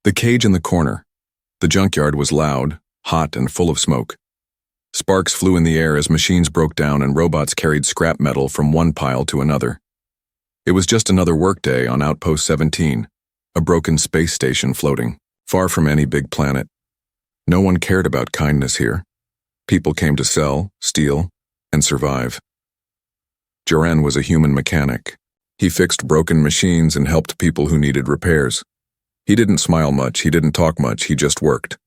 The cage in the corner. The junkyard was loud, hot, and full of smoke. Sparks flew in the air as machines broke down and robots carried scrap metal from one pile to another. It was just another workday on Outpost 17, a broken space station floating, far from any big planet. No one cared about kindness here. People came to sell, steal, and survive. Joran was a human mechanic. He fixed broken machines and helped people who needed repairs. He didn't smile much, he didn't talk much, he just worked.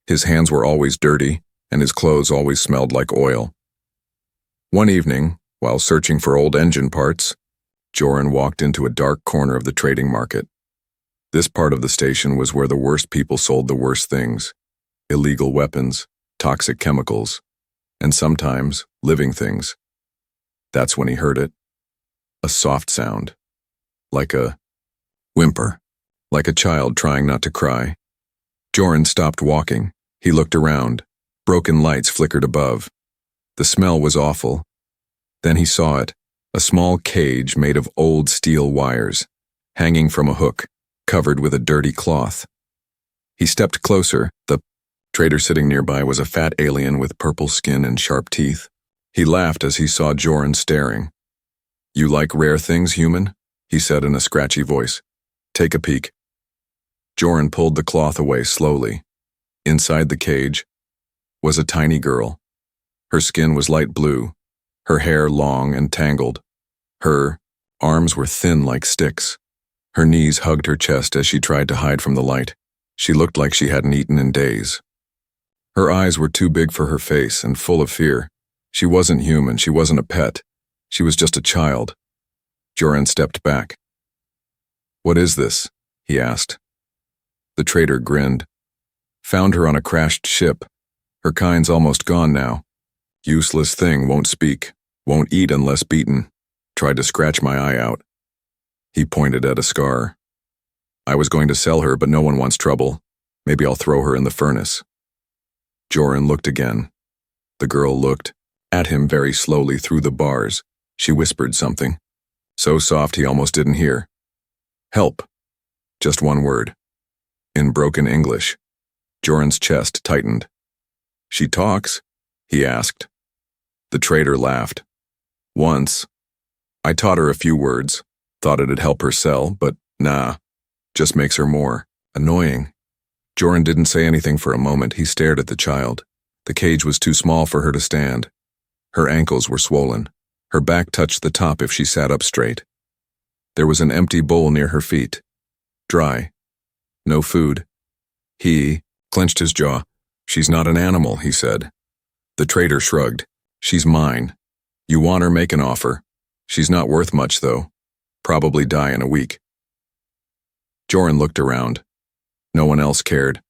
His hands were always dirty, and his clothes always smelled like oil. One evening, while searching for old engine parts, Joran walked into a dark corner of the trading market. This part of the station was where the worst people sold the worst things: illegal weapons, toxic chemicals, and sometimes living things. That's when he heard it. A soft sound. Like a whimper. Like a child trying not to cry. Joran stopped walking. He looked around. Broken lights flickered above. The smell was awful. Then he saw it. A small cage made of old steel wires, hanging from a hook, covered with a dirty cloth. He stepped closer. The trader sitting nearby was a fat alien with purple skin and sharp teeth. He laughed as he saw Joran staring. "You like rare things, human?" he said in a scratchy voice. "Take a peek." Joran pulled the cloth away slowly. Inside the cage was a tiny girl. Her skin was light blue, her hair long and tangled. Her arms were thin like sticks. Her knees hugged her chest as she tried to hide from the light. She looked like she hadn't eaten in days. Her eyes were too big for her face and full of fear. She wasn't human, she wasn't a pet. She was just a child. Joran stepped back. "What is this?" he asked. The trader grinned. "Found her on a crashed ship. Her kind's almost gone now. Useless thing, won't speak, won't eat unless beaten. Tried to scratch my eye out." He pointed at a scar. "I was going to sell her, but no one wants trouble. Maybe I'll throw her in the furnace." Joran looked again. The girl looked at him very slowly through the bars. She whispered something, so soft he almost didn't hear. "Help." Just one word. In broken English. Joran's chest tightened. "She talks?" he asked. The trader laughed. "Once. I taught her a few words. Thought it'd help her sell, but nah. Just makes her more annoying." Joran didn't say anything for a moment. He stared at the child. The cage was too small for her to stand. Her ankles were swollen. Her back touched the top if she sat up straight. There was an empty bowl near her feet. Dry. No food. He clenched his jaw. "She's not an animal," he said. The trader shrugged. "She's mine. You want her, make an offer. She's not worth much, though. Probably die in a week." Joran looked around. No one else cared.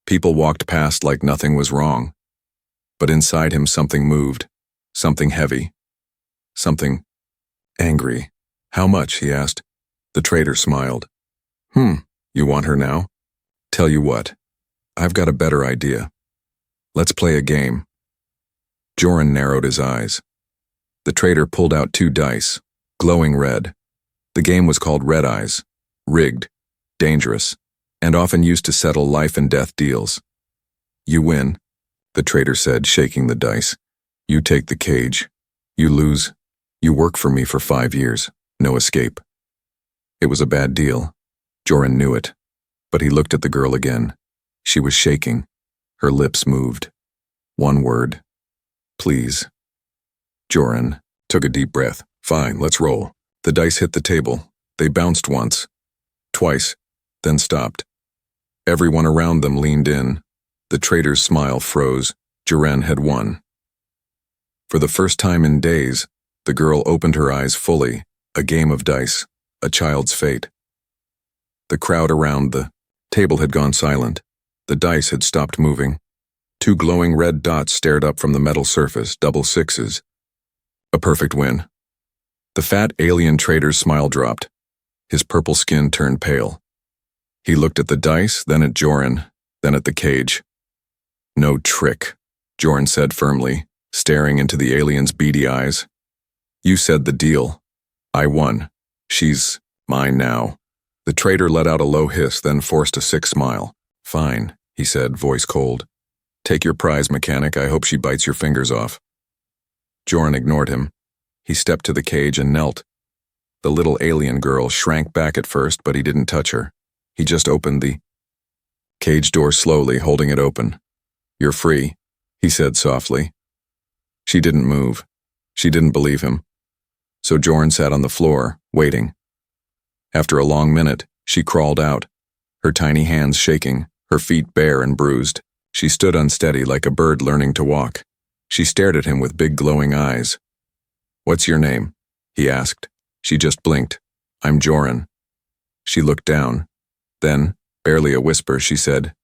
People walked past like nothing was wrong. But inside him something moved. Something heavy. Something angry. "How much?" he asked. The trader smiled. You want her now? Tell you what. I've got a better idea. Let's play a game." Joran narrowed his eyes. The trader pulled out 2 dice, glowing red. The game was called Red Eyes, rigged, dangerous, and often used to settle life and death deals. "You win," the trader said, shaking the dice. "You take the cage. You lose. You work for me for 5 years. No escape." It was a bad deal. Joran knew it. But he looked at the girl again. She was shaking. Her lips moved. One word. "Please." Joran took a deep breath. "Fine, let's roll." The dice hit the table. They bounced once, twice, then stopped. Everyone around them leaned in. The trader's smile froze. Joran had won. For the first time in days, the girl opened her eyes fully. A game of dice, a child's fate. The crowd around the table had gone silent. The dice had stopped moving. 2 glowing red dots stared up from the metal surface, double sixes. A perfect win. The fat alien trader's smile dropped. His purple skin turned pale. He looked at the dice, then at Joran, then at the cage. "No trick," Joran said firmly, staring into the alien's beady eyes. "You said the deal. I won. She's mine now." The traitor let out a low hiss, then forced a sick smile. "Fine," he said, voice cold. "Take your prize, mechanic. I hope she bites your fingers off." Joran ignored him. He stepped to the cage and knelt. The little alien girl shrank back at first, but he didn't touch her. He just opened the cage door slowly, holding it open. "You're free," he said softly. She didn't move. She didn't believe him. So Joran sat on the floor, waiting. After a long minute, she crawled out, her tiny hands shaking, her feet bare and bruised. She stood unsteady like a bird learning to walk. She stared at him with big glowing eyes. "What's your name?" he asked. She just blinked. "I'm Joran." She looked down. Then, barely a whisper, she said,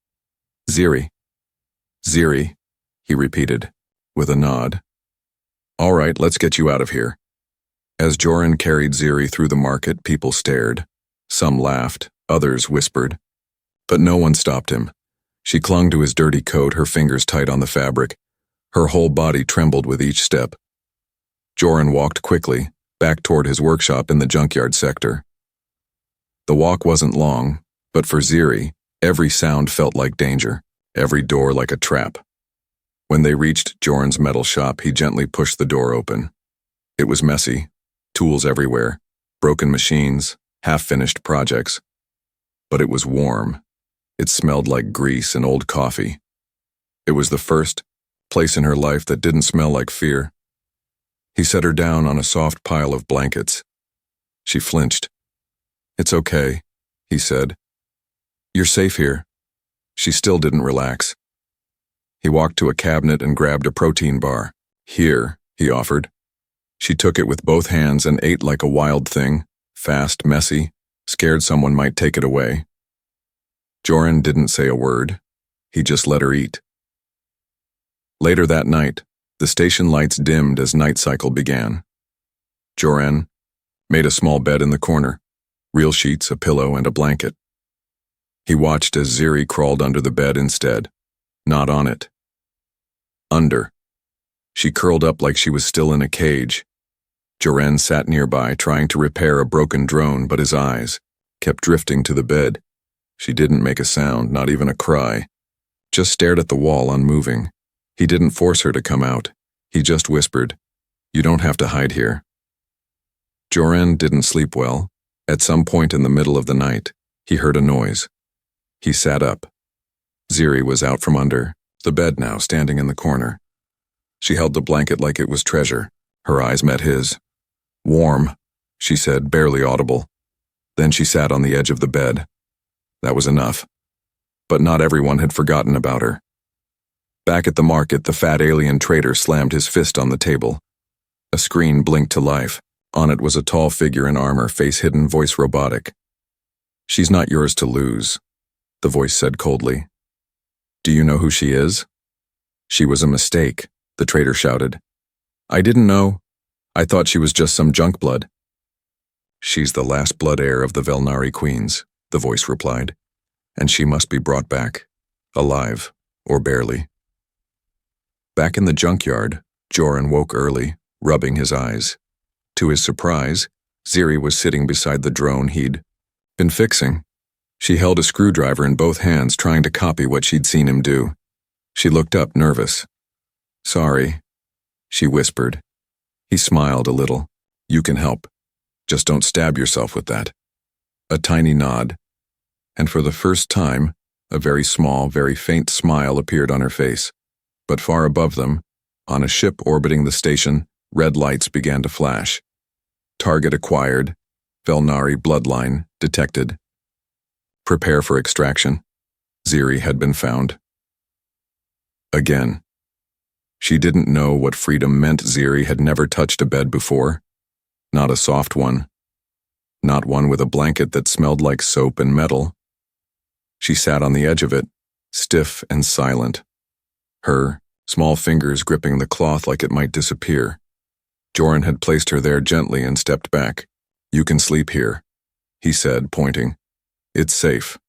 "Ziri." "Ziri," he repeated, with a nod. "All right, let's get you out of here." As Joran carried Ziri through the market, people stared. Some laughed, others whispered. But no one stopped him. She clung to his dirty coat, her fingers tight on the fabric. Her whole body trembled with each step. Joran walked quickly, back toward his workshop in the junkyard sector. The walk wasn't long, but for Ziri, every sound felt like danger, every door like a trap. When they reached Joran's metal shop, he gently pushed the door open. It was messy, tools everywhere, broken machines, half-finished projects. But it was warm. It smelled like grease and old coffee. It was the first place in her life that didn't smell like fear. He set her down on a soft pile of blankets. She flinched. "It's okay," he said. "You're safe here." She still didn't relax. He walked to a cabinet and grabbed a protein bar. "Here," he offered. She took it with both hands and ate like a wild thing, fast, messy, scared someone might take it away. Joran didn't say a word. He just let her eat. Later that night, the station lights dimmed as night cycle began. Joran made a small bed in the corner, real sheets, a pillow, and a blanket. He watched as Ziri crawled under the bed instead, not on it. Under. She curled up like she was still in a cage. Joran sat nearby, trying to repair a broken drone, but his eyes kept drifting to the bed. She didn't make a sound, not even a cry, just stared at the wall, unmoving. He didn't force her to come out. He just whispered, "You don't have to hide here." Joran didn't sleep well. At some point in the middle of the night, he heard a noise. He sat up. Ziri was out from under the bed now, standing in the corner. She held the blanket like it was treasure. Her eyes met his. "Warm," she said, barely audible. Then she sat on the edge of the bed. That was enough. But not everyone had forgotten about her. Back at the market, the fat alien trader slammed his fist on the table. A screen blinked to life. On it was a tall figure in armor, face hidden, voice robotic. "She's not yours to lose," the voice said coldly. "Do you know who she is?" "She was a mistake," the trader shouted. "I didn't know. I thought she was just some junk blood." "She's the last blood heir of the Velnari queens," the voice replied, "and she must be brought back, alive, or barely." Back in the junkyard, Joran woke early, rubbing his eyes. To his surprise, Ziri was sitting beside the drone he'd been fixing. She held a screwdriver in both hands, trying to copy what she'd seen him do. She looked up, nervous. "Sorry," she whispered. He smiled a little. "You can help. Just don't stab yourself with that." A tiny nod. And for the first time, a very small, very faint smile appeared on her face. But far above them, on a ship orbiting the station, red lights began to flash. Target acquired. Velnari bloodline detected. Prepare for extraction. Ziri had been found. Again. She didn't know what freedom meant. Ziri had never touched a bed before. Not a soft one. Not one with a blanket that smelled like soap and metal. She sat on the edge of it, stiff and silent. Her small fingers gripping the cloth like it might disappear. Joran had placed her there gently and stepped back. "You can sleep here," he said, pointing. "It's safe."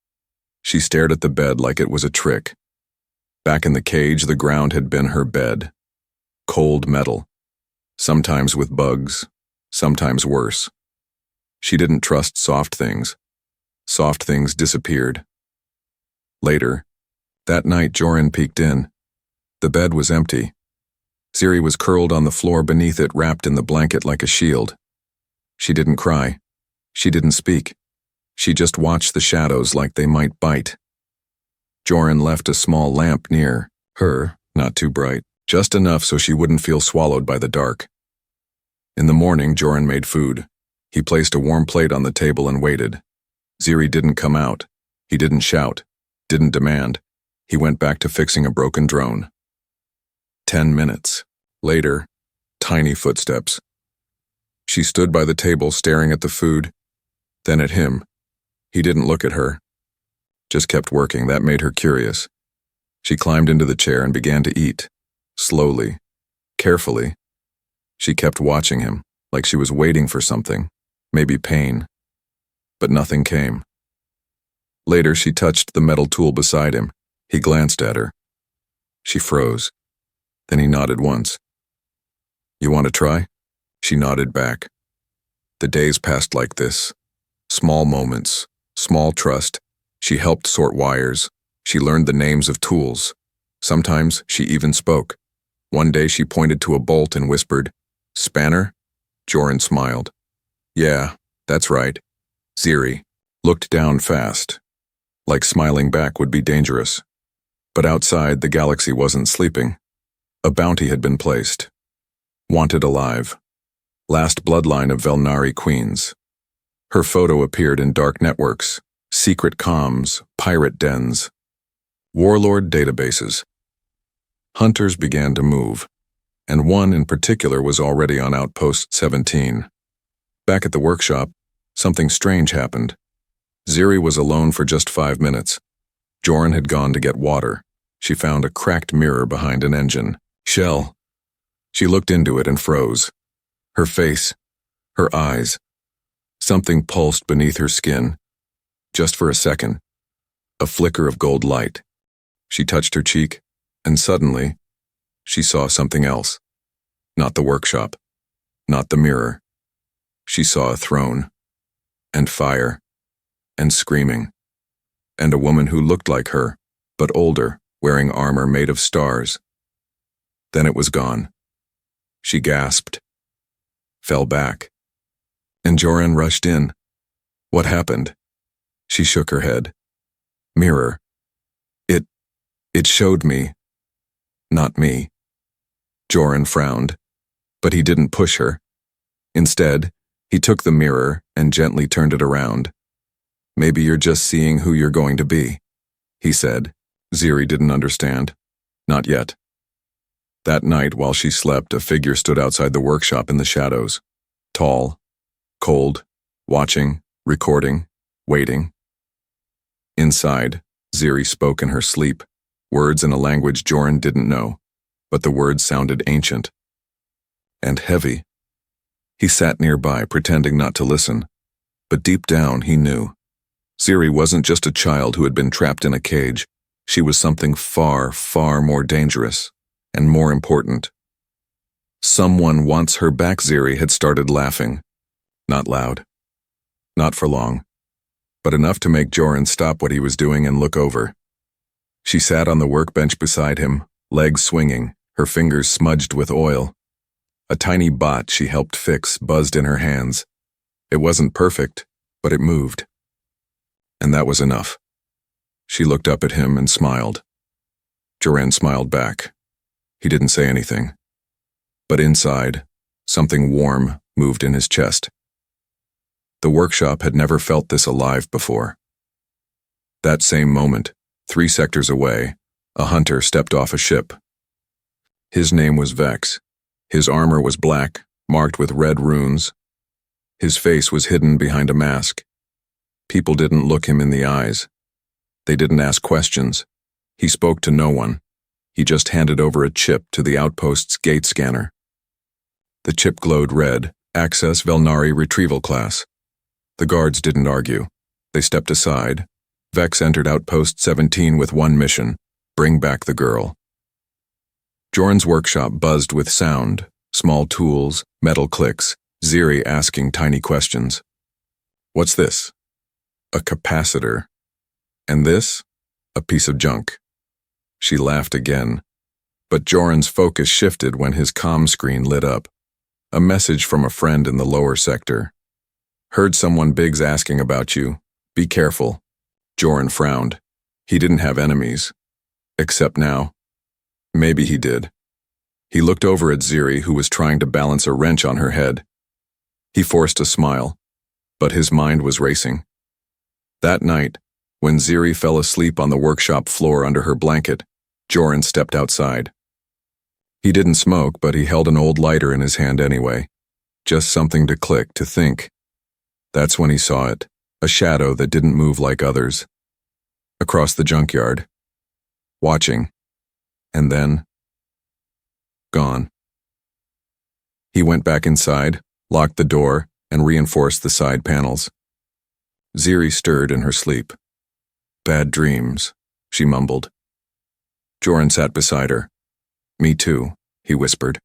She stared at the bed like it was a trick. Back in the cage, the ground had been her bed. Cold metal. Sometimes with bugs, sometimes worse. She didn't trust soft things. Soft things disappeared. Later, that night Joran peeked in. The bed was empty. Ziri was curled on the floor beneath it, wrapped in the blanket like a shield. She didn't cry. She didn't speak. She just watched the shadows like they might bite. Joran left a small lamp near her, not too bright, just enough so she wouldn't feel swallowed by the dark. In the morning, Joran made food. He placed a warm plate on the table and waited. Ziri didn't come out. He didn't shout, didn't demand. He went back to fixing a broken drone. 10 minutes. Later, tiny footsteps. She stood by the table staring at the food, then at him. He didn't look at her. Just kept working. That made her curious. She climbed into the chair and began to eat. Slowly, carefully. She kept watching him, like she was waiting for something, maybe pain. But nothing came. Later, she touched the metal tool beside him. He glanced at her. She froze. Then he nodded once. "You want to try?" She nodded back. The days passed like this. Small moments, small trust. She helped sort wires. She learned the names of tools. Sometimes she even spoke. One day she pointed to a bolt and whispered, "Spanner?" Joran smiled. "Yeah, that's right." Ziri looked down fast, like smiling back would be dangerous. But outside, the galaxy wasn't sleeping. A bounty had been placed. Wanted alive. Last bloodline of Velnari queens. Her photo appeared in dark networks, secret comms, pirate dens, warlord databases. Hunters began to move, and one in particular was already on Outpost 17. Back at the workshop, something strange happened. Ziri was alone for just 5 minutes. Joran had gone to get water. She found a cracked mirror behind an engine. Shell. She looked into it and froze. Her face, her eyes. Something pulsed beneath her skin. Just for a second. A flicker of gold light. She touched her cheek, and suddenly, she saw something else. Not the workshop. Not the mirror. She saw a throne. And fire. And screaming. And a woman who looked like her, but older, wearing armor made of stars. Then it was gone. She gasped. Fell back. And Joran rushed in. What happened? She shook her head. Mirror. It showed me. Not me. Joran frowned, but he didn't push her. Instead, he took the mirror and gently turned it around. Maybe you're just seeing who you're going to be, he said. Ziri didn't understand. Not yet. That night, while she slept, a figure stood outside the workshop in the shadows. Tall, cold, watching, recording, waiting. Inside, Ziri spoke in her sleep, words in a language Joran didn't know, but the words sounded ancient. And heavy. He sat nearby, pretending not to listen, but deep down he knew. Ziri wasn't just a child who had been trapped in a cage. She was something far, far more dangerous, and more important. Someone wants her back. Ziri had started laughing. Not loud. Not for long. But enough to make Joran stop what he was doing and look over. She sat on the workbench beside him, legs swinging, her fingers smudged with oil. A tiny bot she helped fix buzzed in her hands. It wasn't perfect, but it moved. And that was enough. She looked up at him and smiled. Joran smiled back. He didn't say anything. But inside, something warm moved in his chest. The workshop had never felt this alive before. That same moment, 3 sectors away, a hunter stepped off a ship. His name was Vex. His armor was black, marked with red runes. His face was hidden behind a mask. People didn't look him in the eyes. They didn't ask questions. He spoke to no one. He just handed over a chip to the outpost's gate scanner. The chip glowed red, Access Velnari Retrieval Class. The guards didn't argue. They stepped aside. Vex entered Outpost 17 with one mission: bring back the girl. Joran's workshop buzzed with sound, small tools, metal clicks, Ziri asking tiny questions. What's this? A capacitor. And this? A piece of junk. She laughed again, but Joran's focus shifted when his comm screen lit up. A message from a friend in the lower sector. Heard someone big's asking about you. Be careful. Joran frowned. He didn't have enemies. Except now. Maybe he did. He looked over at Ziri, who was trying to balance a wrench on her head. He forced a smile, but his mind was racing. That night, when Ziri fell asleep on the workshop floor under her blanket, Joran stepped outside. He didn't smoke, but he held an old lighter in his hand anyway. Just something to click, to think. That's when he saw it, a shadow that didn't move like others. Across the junkyard. Watching. And then... gone. He went back inside, locked the door, and reinforced the side panels. Ziri stirred in her sleep. Bad dreams, she mumbled. Joran sat beside her. Me too, he whispered.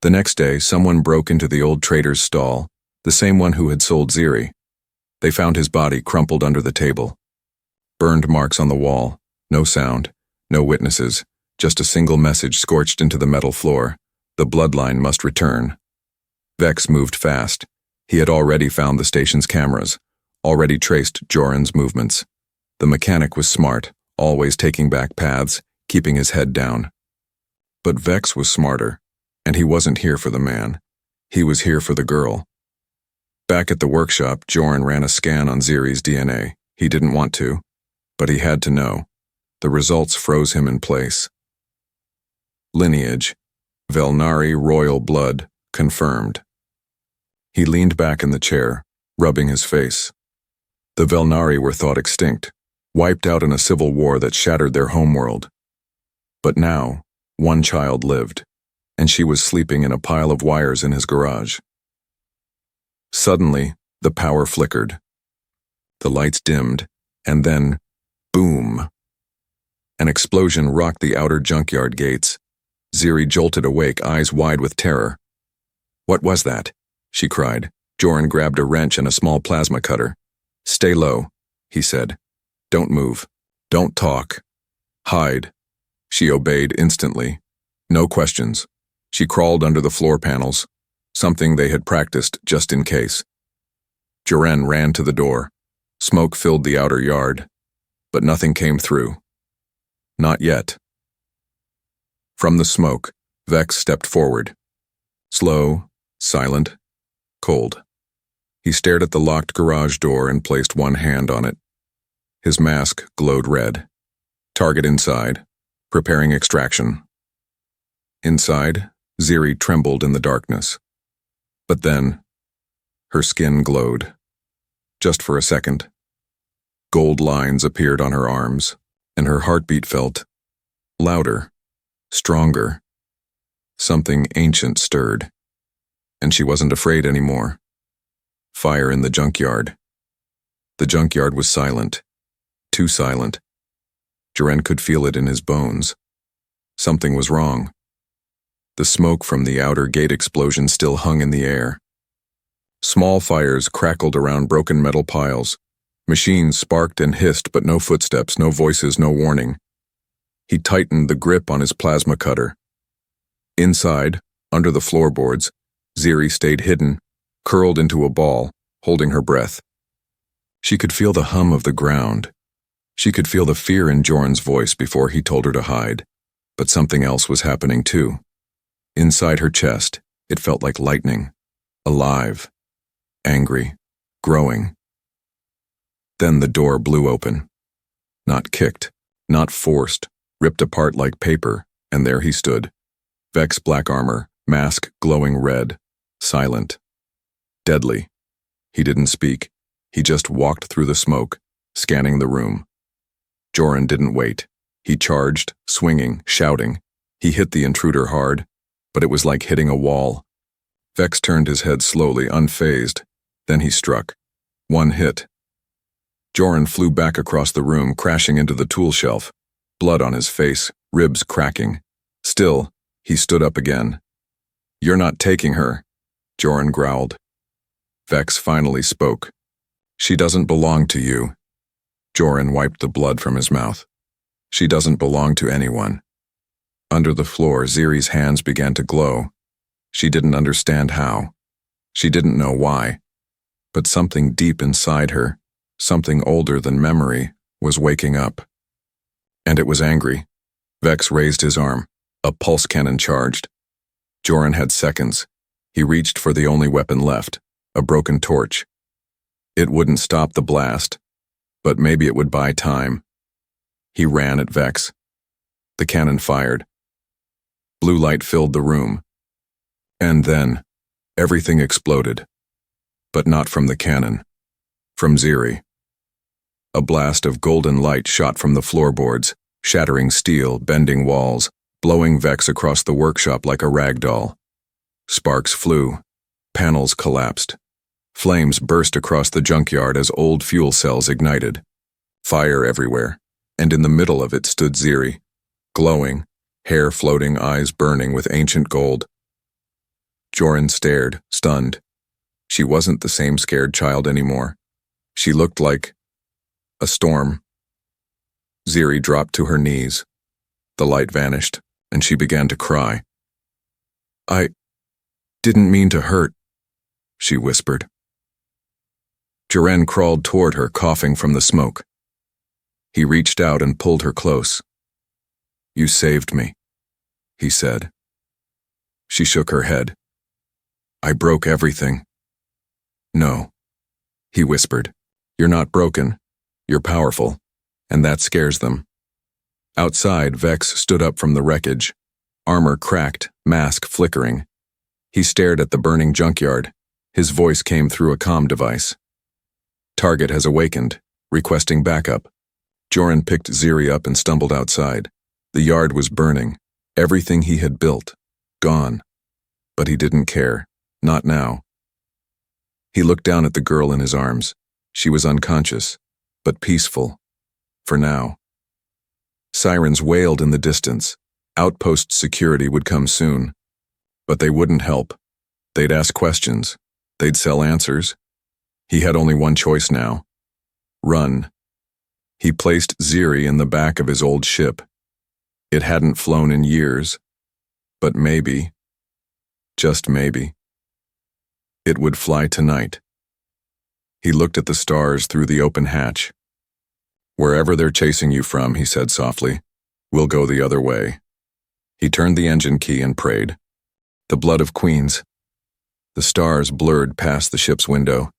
The next day, someone broke into the old trader's stall, the same one who had sold Ziri. They found his body crumpled under the table. Burned marks on the wall, no sound, no witnesses, just a single message scorched into the metal floor. The bloodline must return. Vex moved fast. He had already found the station's cameras, already traced Joran's movements. The mechanic was smart, always taking back paths, keeping his head down. But Vex was smarter, and he wasn't here for the man. He was here for the girl. Back at the workshop, Joran ran a scan on Ziri's DNA. He didn't want to, but he had to know. The results froze him in place. Lineage, Velnari royal blood, confirmed. He leaned back in the chair, rubbing his face. The Velnari were thought extinct, wiped out in a civil war that shattered their homeworld. But now, one child lived, and she was sleeping in a pile of wires in his garage. Suddenly, the power flickered. The lights dimmed, and then, boom. An explosion rocked the outer junkyard gates. Ziri jolted awake, eyes wide with terror. What was that? She cried. Joran grabbed a wrench and a small plasma cutter. Stay low, he said. Don't move. Don't talk. Hide. She obeyed instantly. No questions. She crawled under the floor panels, something they had practiced just in case. Joran ran to the door. Smoke filled the outer yard, but nothing came through. Not yet. From the smoke, Vex stepped forward. Slow, silent, cold. He stared at the locked garage door and placed one hand on it. His mask glowed red. Target inside, preparing extraction. Inside, Ziri trembled in the darkness. But then, her skin glowed. Just for a second. Gold lines appeared on her arms, and her heartbeat felt louder, stronger. Something ancient stirred, and she wasn't afraid anymore. Fire in the junkyard. The junkyard was silent, too silent. Joran could feel it in his bones. Something was wrong. The smoke from the outer gate explosion still hung in the air. Small fires crackled around broken metal piles. Machines sparked and hissed, but no footsteps, no voices, no warning. He tightened the grip on his plasma cutter. Inside, under the floorboards, Ziri stayed hidden, curled into a ball, holding her breath. She could feel the hum of the ground. She could feel the fear in Joran's voice before he told her to hide. But something else was happening too. Inside her chest, it felt like lightning. Alive. Angry. Growing. Then the door blew open. Not kicked. Not forced. Ripped apart like paper, and there he stood. Vex black armor, mask glowing red. Silent. Deadly. He didn't speak. He just walked through the smoke, scanning the room. Joran didn't wait. He charged, swinging, shouting. He hit the intruder hard, but it was like hitting a wall. Vex turned his head slowly, unfazed. Then he struck. One hit. Joran flew back across the room, crashing into the tool shelf. Blood on his face, ribs cracking. Still, he stood up again. "You're not taking her," Joran growled. Vex finally spoke. She doesn't belong to you. Joran wiped the blood from his mouth. She doesn't belong to anyone. Under the floor, Ziri's hands began to glow. She didn't understand how. She didn't know why. But something deep inside her, something older than memory, was waking up. And it was angry. Vex raised his arm. A pulse cannon charged. Joran had seconds. He reached for the only weapon left, a broken torch. It wouldn't stop the blast, but maybe it would buy time. He ran at Vex. The cannon fired. Blue light filled the room. And then, everything exploded. But not from the cannon. From Ziri. A blast of golden light shot from the floorboards, shattering steel, bending walls, blowing Vex across the workshop like a rag doll. Sparks flew. Panels collapsed. Flames burst across the junkyard as old fuel cells ignited. Fire everywhere, and in the middle of it stood Ziri, glowing, hair floating, eyes burning with ancient gold. Joran stared, stunned. She wasn't the same scared child anymore. She looked like a storm. Ziri dropped to her knees. The light vanished, and she began to cry. "I didn't mean to hurt," she whispered. Joran crawled toward her, coughing from the smoke. He reached out and pulled her close. "You saved me," he said. She shook her head. "I broke everything." "No," he whispered. "You're not broken. You're powerful, and that scares them." Outside, Vex stood up from the wreckage, armor cracked, mask flickering. He stared at the burning junkyard. His voice came through a comm device. "Target has awakened, requesting backup." Joran picked Ziri up and stumbled outside. The yard was burning. Everything he had built, gone. But he didn't care. Not now. He looked down at the girl in his arms. She was unconscious, but peaceful. For now. Sirens wailed in the distance. Outpost security would come soon. But they wouldn't help. They'd ask questions. They'd sell answers. He had only one choice now. Run. He placed Ziri in the back of his old ship. It hadn't flown in years. But maybe, just maybe, it would fly tonight. He looked at the stars through the open hatch. "Wherever they're chasing you from," he said softly, "we'll go the other way." He turned the engine key and prayed. The blood of queens. The stars blurred past the ship's window.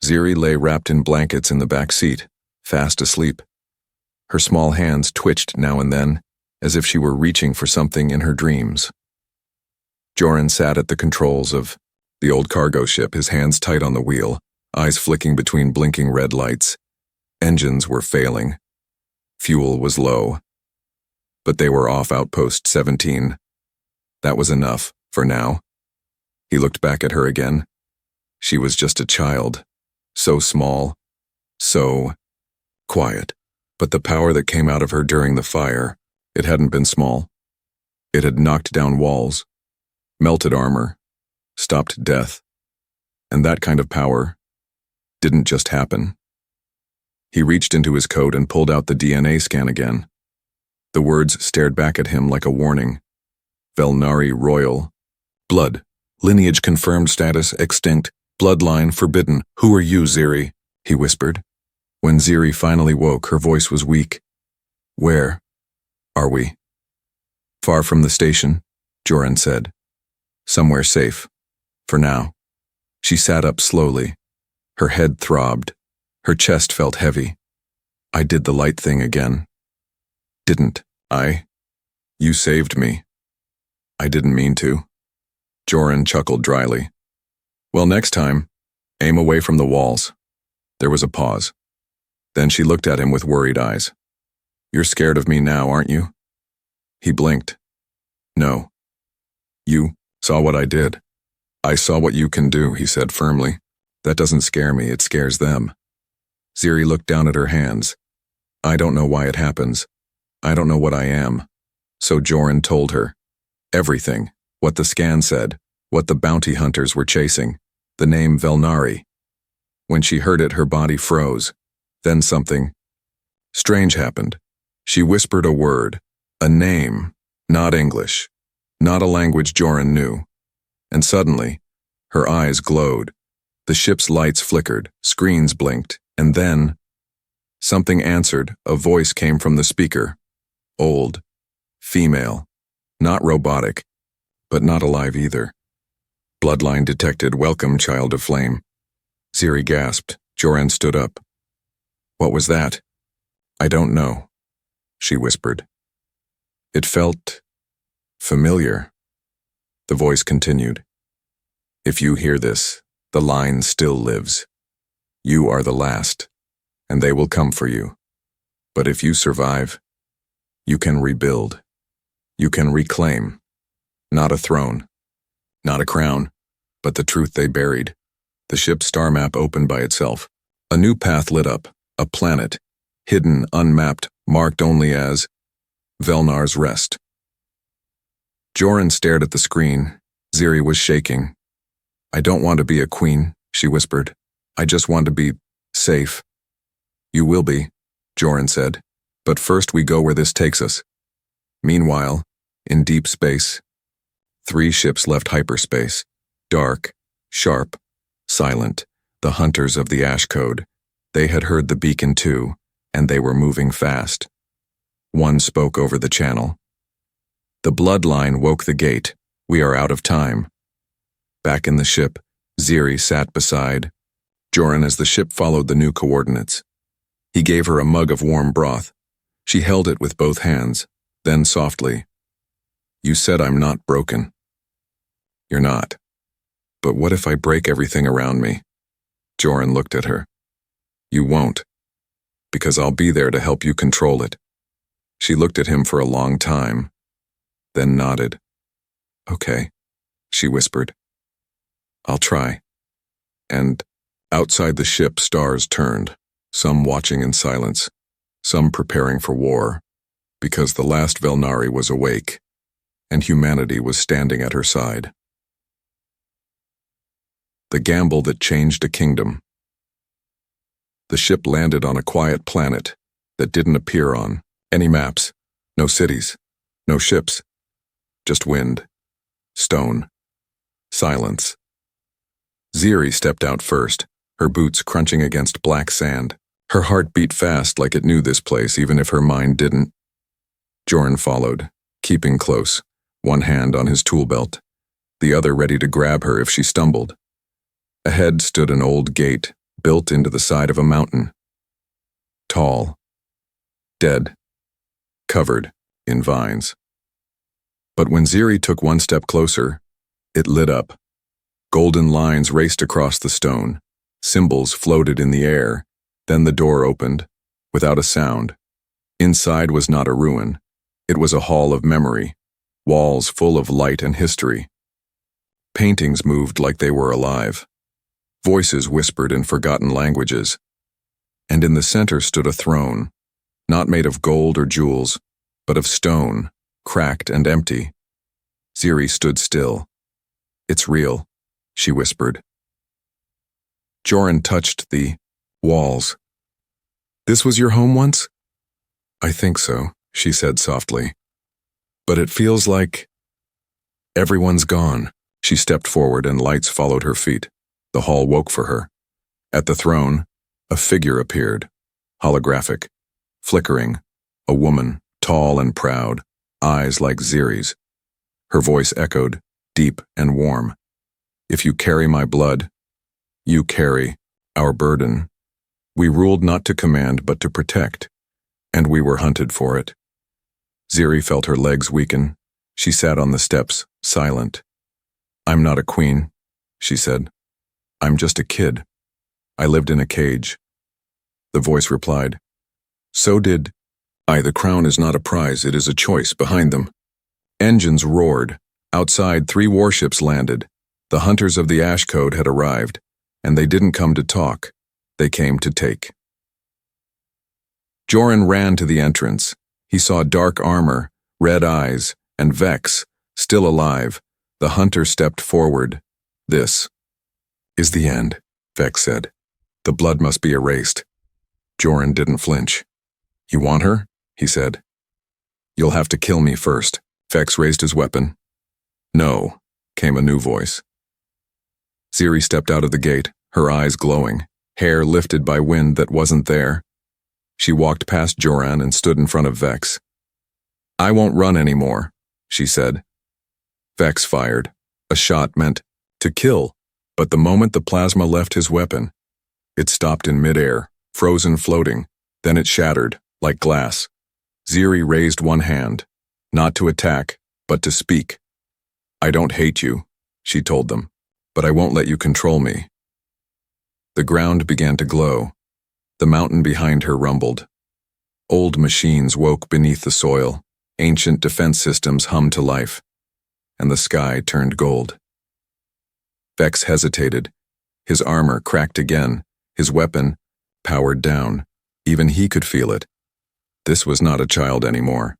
Ziri lay wrapped in blankets in the back seat, fast asleep. Her small hands twitched now and then, as if she were reaching for something in her dreams. Joran sat at the controls of the old cargo ship, his hands tight on the wheel, eyes flicking between blinking red lights. Engines were failing. Fuel was low. But they were off Outpost 17. That was enough, for now. He looked back at her again. She was just a child. So small. So quiet. But the power that came out of her during the fire, it hadn't been small. It had knocked down walls, melted armor, stopped death. And that kind of power didn't just happen. He reached into his coat and pulled out the DNA scan again. The words stared back at him like a warning. Velnari royal. Blood. Lineage confirmed, status extinct. Bloodline forbidden. "Who are you, Ziri?" he whispered. When Ziri finally woke, her voice was weak. "Where are we?" "Far from the station," Joran said. "Somewhere safe. For now." She sat up slowly. Her head throbbed. Her chest felt heavy. "I did the light thing again." "Didn't I? You saved me." "I didn't mean to." Joran chuckled dryly. "Well, next time, aim away from the walls." There was a pause. Then she looked at him with worried eyes. "You're scared of me now, aren't you?" He blinked. "No. You saw what I did." "I saw what you can do," he said firmly. "That doesn't scare me, it scares them." Ziri looked down at her hands. "I don't know why it happens. I don't know what I am." So Joran told her. Everything. What the scan said. What the bounty hunters were chasing. The name Velnari. When she heard it, her body froze. Then something strange happened. She whispered a word, a name, not English, not a language Joran knew. And suddenly, her eyes glowed. The ship's lights flickered, screens blinked, and then something answered. A voice came from the speaker. Old, female, not robotic, but not alive either. Bloodline detected. Welcome, child of flame. Ziri gasped. Joran stood up. What was that? I don't know, she whispered. It felt familiar. The voice continued. If you hear this, the line still lives. You are the last, and they will come for you. But if you survive, you can rebuild. You can reclaim. Not a throne, not a crown, but the truth they buried. The ship's star map opened by itself. A new path lit up, a planet, hidden, unmapped, marked only as Velnar's Rest. Joran stared at the screen. Ziri was shaking. I don't want to be a queen, she whispered. I just want to be safe. You will be, Joran said. But first we go where this takes us. Meanwhile, in deep space, 3 ships left hyperspace, dark, sharp, silent, the hunters of the Ash Code. They had heard the beacon too, and they were moving fast. One spoke over the channel. The bloodline woke the gate. We are out of time. Back in the ship, Ziri sat beside Joran as the ship followed the new coordinates. He gave her a mug of warm broth. She held it with both hands, then softly, You said I'm not broken. You're not. But what if I break everything around me? Joran looked at her. You won't, because I'll be there to help you control it. She looked at him for a long time, then nodded. Okay, she whispered. I'll try. And outside the ship, stars turned, some watching in silence, some preparing for war, because the last Velnari was awake, and humanity was standing at her side. The gamble that changed a kingdom. The ship landed on a quiet planet that didn't appear on any maps, no cities, no ships, just wind, stone, silence. Ziri stepped out first, her boots crunching against black sand. Her heart beat fast like it knew this place even if her mind didn't. Joran followed, keeping close, one hand on his tool belt, the other ready to grab her if she stumbled. Ahead stood an old gate, built into the side of a mountain. Tall, dead, covered in vines. But when Ziri took one step closer, it lit up. Golden lines raced across the stone, symbols floated in the air, then the door opened, without a sound. Inside was not a ruin, it was a hall of memory, walls full of light and history. Paintings moved like they were alive. Voices whispered in forgotten languages. And in the center stood a throne, not made of gold or jewels, but of stone, cracked and empty. Ziri stood still. It's real, she whispered. Joran touched the walls. This was your home once? I think so, she said softly. But it feels like everyone's gone. She stepped forward and lights followed her feet. The hall woke for her. At the throne, a figure appeared, holographic, flickering, a woman, tall and proud, eyes like Ziri's. Her voice echoed, deep and warm. If you carry my blood, you carry our burden. We ruled not to command but to protect, and we were hunted for it. Ziri felt her legs weaken. She sat on the steps, silent. I'm not a queen, she said. I'm just a kid. I lived in a cage. The voice replied, So did I. The crown is not a prize, it is a choice behind them. Engines roared. Outside, 3 warships landed. The hunters of the Ash Code had arrived, and they didn't come to talk. They came to take. Joran ran to the entrance. He saw dark armor, red eyes, and Vex, still alive. The hunter stepped forward. This is the end, Vex said. The blood must be erased. Joran didn't flinch. You want her? He said. You'll have to kill me first. Vex raised his weapon. No, came a new voice. Ziri stepped out of the gate, her eyes glowing, hair lifted by wind that wasn't there. She walked past Joran and stood in front of Vex. I won't run anymore, she said. Vex fired. A shot meant to kill, but the moment the plasma left his weapon, it stopped in midair, frozen floating, then it shattered, like glass. Ziri raised one hand, not to attack, but to speak. I don't hate you, she told them, but I won't let you control me. The ground began to glow. The mountain behind her rumbled. Old machines woke beneath the soil, ancient defense systems hummed to life, and the sky turned gold. Vex hesitated. His armor cracked again, his weapon powered down. Even he could feel it. This was not a child anymore.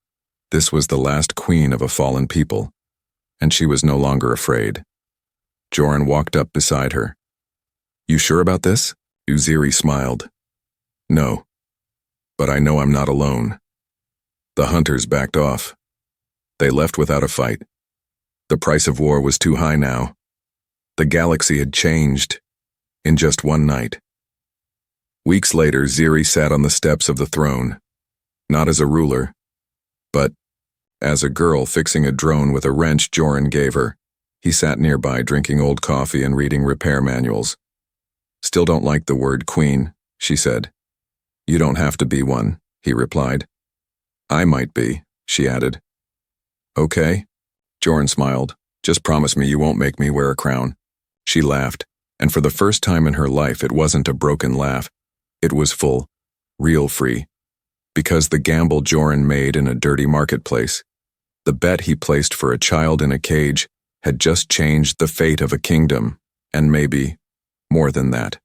This was the last queen of a fallen people, and she was no longer afraid. Joran walked up beside her. You sure about this? Ziri smiled. No, but I know I'm not alone. The hunters backed off. They left without a fight. The price of war was too high now. The galaxy had changed in just one night. Weeks later, Ziri sat on the steps of the throne, not as a ruler, but as a girl fixing a drone with a wrench Joran gave her. He sat nearby drinking old coffee and reading repair manuals. Still don't like the word queen, she said. You don't have to be one, he replied. I might be, she added. Okay, Joran smiled. Just promise me you won't make me wear a crown. She laughed, and for the first time in her life it wasn't a broken laugh. It was full, real free. Because the gamble Joran made in a dirty marketplace, the bet he placed for a child in a cage, had just changed the fate of a kingdom, and maybe more than that.